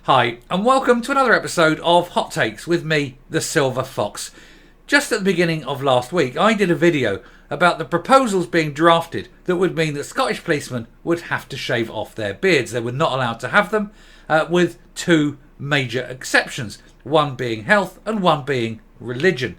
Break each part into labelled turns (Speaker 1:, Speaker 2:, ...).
Speaker 1: Hi, and welcome to another episode of Hot Takes with me, the Silver Fox. Just at the beginning of last week, I did a video about the proposals being drafted that would mean that Scottish policemen would have to shave off their beards. They were not allowed to have them, with two major exceptions, one being health and one being religion.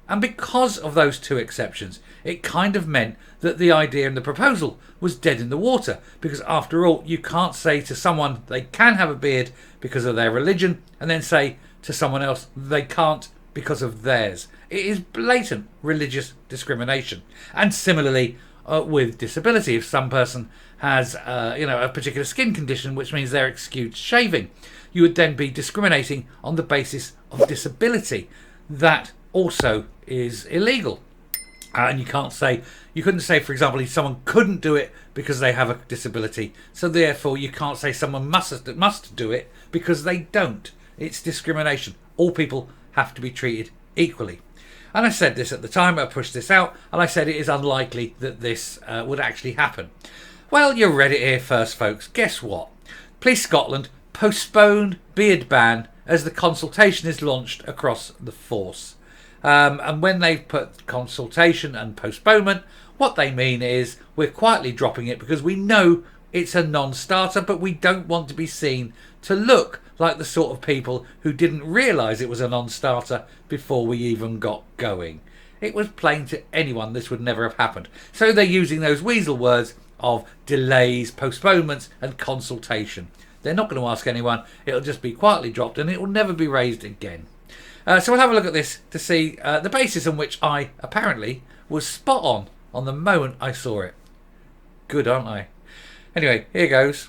Speaker 1: And because of those two exceptions, it kind of meant that the idea in the proposal was dead in the water. Because after all, you can't say to someone they can have a beard because of their religion and then say to someone else they can't because of theirs. It is blatant religious discrimination. And similarly with disability, if some person has a particular skin condition which means they're excused shaving, you would then be discriminating on the basis of disability. That also is illegal. And you couldn't say, for example, if someone couldn't do it because they have a disability. So therefore, you can't say someone must do it because they don't. It's discrimination. All people have to be treated equally. And I said this at the time, I pushed this out, and I said it is unlikely that this would actually happen. Well, you read it here first, folks. Guess what? Police Scotland postponed beard ban as the consultation is launched across the force. And when they put consultation and postponement, what they mean is we're quietly dropping it because we know it's a non-starter, but we don't want to be seen to look like the sort of people who didn't realise it was a non-starter before we even got going. It was plain to anyone this would never have happened. So they're using those weasel words of delays, postponements and consultation. They're not going to ask anyone. It'll just be quietly dropped and it will never be raised again. So we'll have a look at this to see the basis on which I apparently was spot on the moment I saw it. Good, aren't I? Anyway, here goes.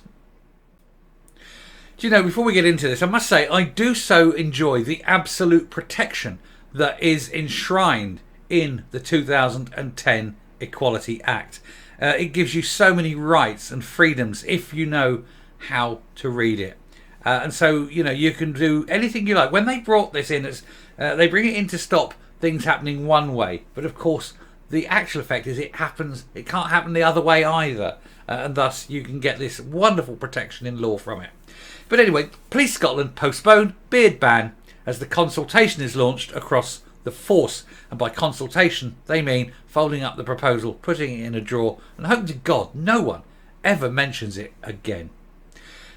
Speaker 1: Do you know, before we get into this, I must say I do so enjoy the absolute protection that is enshrined in the 2010 Equality Act. It gives you so many rights and freedoms if you know how to read it. And so, you can do anything you like. When they brought this in, they bring it in to stop things happening one way. But of course, the actual effect is it can't happen the other way either. And thus, you can get this wonderful protection in law from it. But anyway, Police Scotland postponed beard ban as the consultation is launched across the force. And by consultation, they mean folding up the proposal, putting it in a drawer, and hoping to God no one ever mentions it again.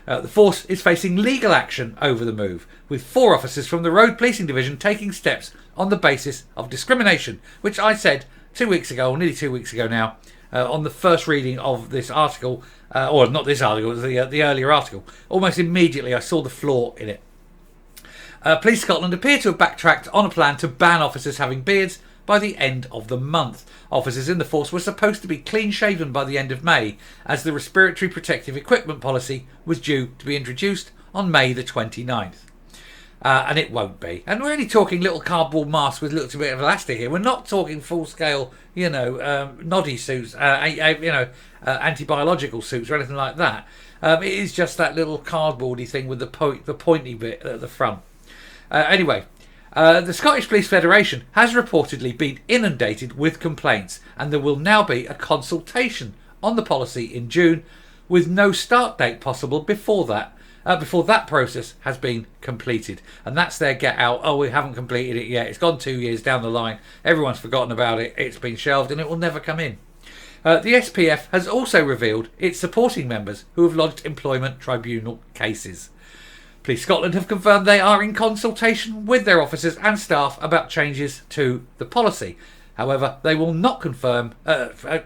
Speaker 1: The force is facing legal action over the move, with 4 officers from the Road Policing Division taking steps on the basis of discrimination, which I said 2 weeks ago, or nearly 2 weeks ago now, on the first reading of this article, or not this article, it was the earlier article. Almost immediately I saw the flaw in it. Police Scotland appear to have backtracked on a plan to ban officers having beards by the end of the month. Officers in the force were supposed to be clean-shaven by the end of May, as the respiratory protective equipment policy was due to be introduced on May the 29th. And it won't be. And we're only talking little cardboard masks with a little bit of elastic here. We're not talking full-scale, noddy suits, anti-biological suits or anything like that. It is just that little cardboardy thing with the pointy bit at the front. Anyway, the Scottish Police Federation has reportedly been inundated with complaints, and there will now be a consultation on the policy in June, with no start date possible before that process has been completed. And that's their get out. Oh, we haven't completed it yet. It's gone 2 years down the line. Everyone's forgotten about it. It's been shelved and it will never come in. The SPF has also revealed its supporting members who have lodged employment tribunal cases. Police Scotland have confirmed they are in consultation with their officers and staff about changes to the policy. However, they will not confirm a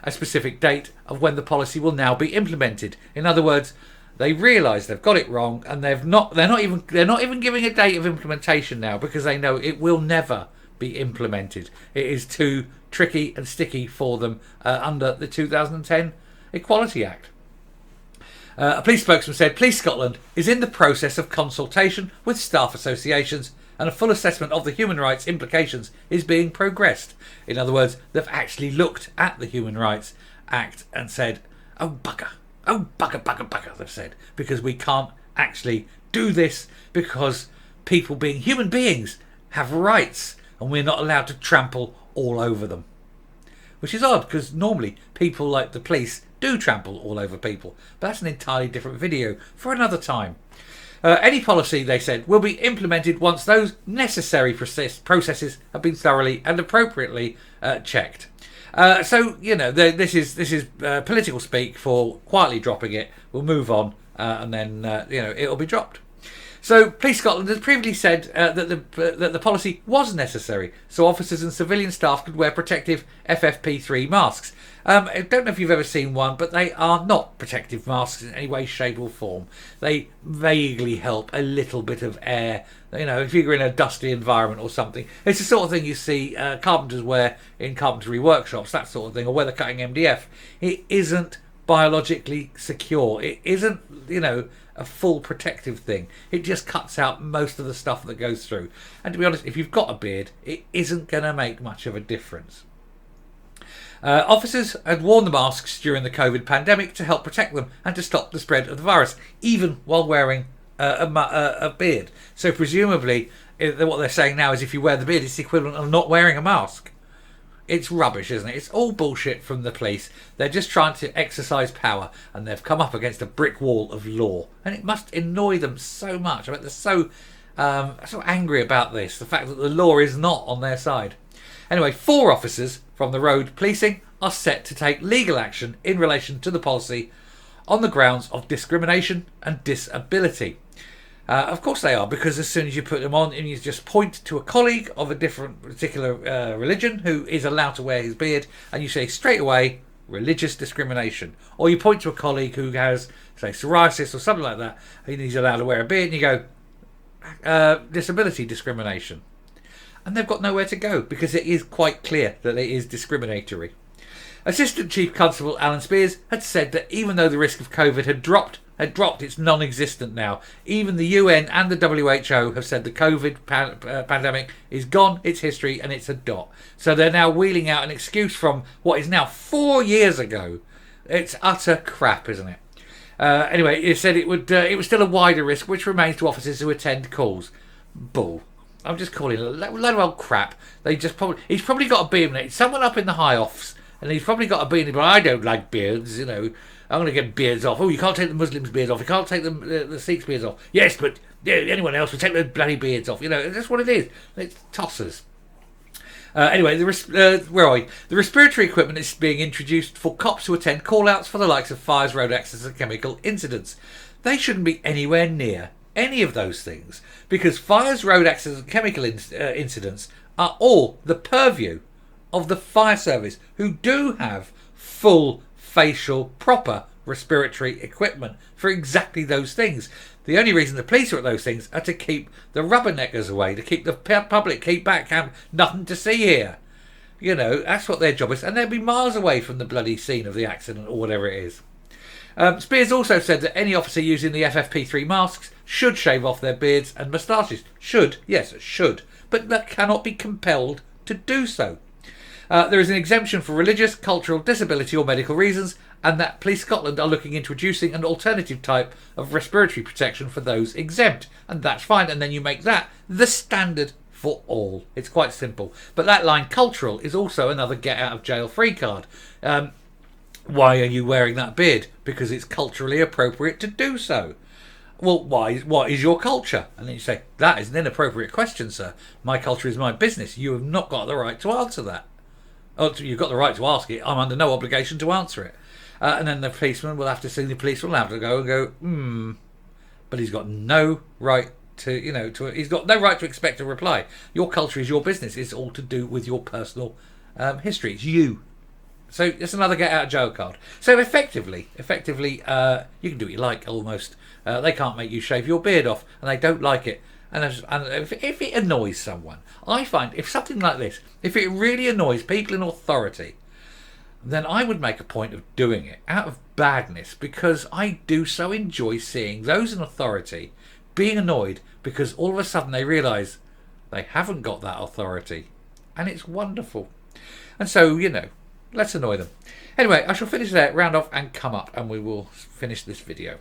Speaker 1: specific date of when the policy will now be implemented. In other words, they realise they've got it wrong, and they're not even giving a date of implementation now because they know it will never be implemented. It is too tricky and sticky for them under the 2010 Equality Act. A police spokesman said Police Scotland is in the process of consultation with staff associations, and a full assessment of the human rights implications is being progressed. In other words, they've actually looked at the Human Rights Act and said, oh bugger, they've said, because we can't actually do this because people being human beings have rights and we're not allowed to trample all over them. Which is odd because normally people like the police do trample all over people. But that's an entirely different video for another time. Any policy, they said, will be implemented once those necessary processes have been thoroughly and appropriately checked. So, this is political speak for quietly dropping it. We'll move on and then, it'll be dropped. So, Police Scotland has previously said that the policy was necessary, so officers and civilian staff could wear protective FFP3 masks. I don't know if you've ever seen one, but they are not protective masks in any way, shape or form. They vaguely help a little bit of air, if you're in a dusty environment or something. It's the sort of thing you see carpenters wear in carpentry workshops, that sort of thing, or where they're cutting MDF. It isn't biologically secure. It isn't, a full protective thing. It just cuts out most of the stuff that goes through. And to be honest, if you've got a beard, it isn't going to make much of a difference. Officers had worn the masks during the COVID pandemic to help protect them and to stop the spread of the virus, even while wearing a beard. So presumably, what they're saying now is if you wear the beard, it's the equivalent of not wearing a mask. It's rubbish, isn't it? It's all bullshit from the police. They're just trying to exercise power, and they've come up against a brick wall of law. And it must annoy them so much. I mean, they're so angry about this, the fact that the law is not on their side. Anyway, 4 officers from the road policing are set to take legal action in relation to the policy on the grounds of discrimination and disability. Of course they are, because as soon as you put them on and you just point to a colleague of a different particular religion who is allowed to wear his beard, and you say straight away, religious discrimination. Or you point to a colleague who has, say, psoriasis or something like that, and he's allowed to wear a beard, and you go, disability discrimination. And they've got nowhere to go, because it is quite clear that it is discriminatory. Assistant Chief Constable Alan Spears had said that even though the risk of COVID had dropped, it's non-existent now. Even the UN and the WHO have said the COVID pandemic is gone, it's history, and it's a dot. So they're now wheeling out an excuse from what is now 4 years ago. It's utter crap, isn't it? Anyway, it said it was still a wider risk, which remains to officers who attend calls. Bull. I'm just calling it a load of old crap. He's probably got a beard. It's someone up in the high offs, and he's probably got a beard. But I don't like beards, I'm going to get beards off. Oh, you can't take the Muslims' beards off. You can't take the Sikhs' beards off. Yes, but anyone else will take the bloody beards off. That's what it is. It's tossers. Anyway, where are we? The respiratory equipment is being introduced for cops who attend call-outs for the likes of fires, road accidents and chemical incidents. They shouldn't be anywhere near any of those things, because fires, road accidents and chemical incidents are all the purview of the fire service, who do have full facial proper respiratory equipment for exactly those things. The only reason the police are at those things are to keep the rubberneckers away, to keep the public, keep back, have nothing to see here. That's what their job is, and they'll be miles away from the bloody scene of the accident or whatever it is. Spears also said that any officer using the FFP3 masks should shave off their beards and moustaches. Should, but that cannot be compelled to do so. There is an exemption for religious, cultural, disability or medical reasons, and that Police Scotland are looking into introducing an alternative type of respiratory protection for those exempt, and that's fine, and then you make that the standard for all. It's quite simple. But that line, cultural, is also another get out of jail free card. Why are you wearing that beard? Because it's culturally appropriate to do so. Well, what is your culture? And then you say, that is an inappropriate question, sir. My culture is my business. You have not got the right to answer that. Oh, you've got the right to ask it. I'm under no obligation to answer it. And then the policeman will have to see, the policeman will have to go, but he's got no right to, he's got no right to expect a reply. Your culture is your business. It's all to do with your personal history. It's you. So it's another get out of jail card. So effectively, you can do what you like almost. They can't make you shave your beard off, and they don't like it. And if it annoys someone, I find if something like this, if it really annoys people in authority, then I would make a point of doing it out of badness, because I do so enjoy seeing those in authority being annoyed because all of a sudden they realise they haven't got that authority. And it's wonderful. And so, let's annoy them. Anyway, I shall finish there, round off and come up, and we will finish this video.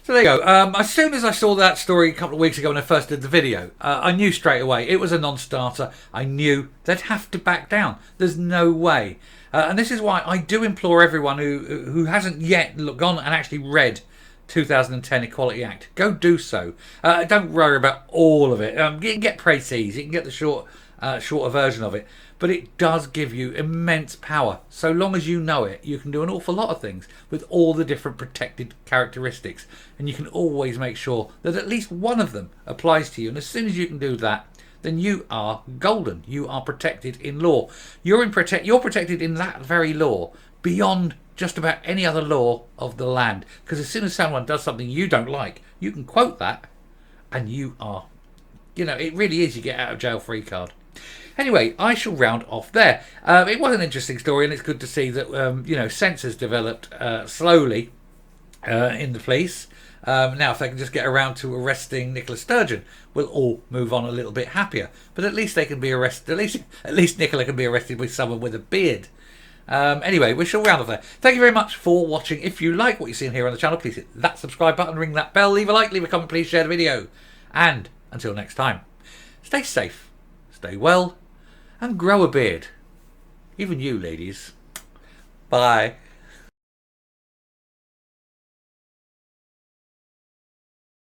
Speaker 1: So there you go. As soon as I saw that story a couple of weeks ago when I first did the video, I knew straight away it was a non-starter. I knew they'd have to back down. There's no way. And this is why I do implore everyone who hasn't yet gone and actually read 2010 Equality Act, go do so. Don't worry about all of it. You can get précis, you can get the shorter version of it, but it does give you immense power. So long as you know it, you can do an awful lot of things with all the different protected characteristics, and you can always make sure that at least one of them applies to you. And as soon as you can do that, then you are golden. You are protected in law. You're protected in that very law beyond just about any other law of the land. Because as soon as someone does something you don't like, you can quote that, and you are, it really is, you get out of jail free card. Anyway, I shall round off there. It was an interesting story, and it's good to see that sense has developed slowly in the police. Now, if they can just get around to arresting Nicola Sturgeon, we'll all move on a little bit happier. But at least they can be arrested. At least Nicola can be arrested with someone with a beard. Anyway, we shall round off there. Thank you very much for watching. If you like what you're seeing here on the channel, please hit that subscribe button, ring that bell, leave a like, leave a comment, please share the video. And until next time, stay safe, stay well, and grow a beard. Even you, ladies. Bye.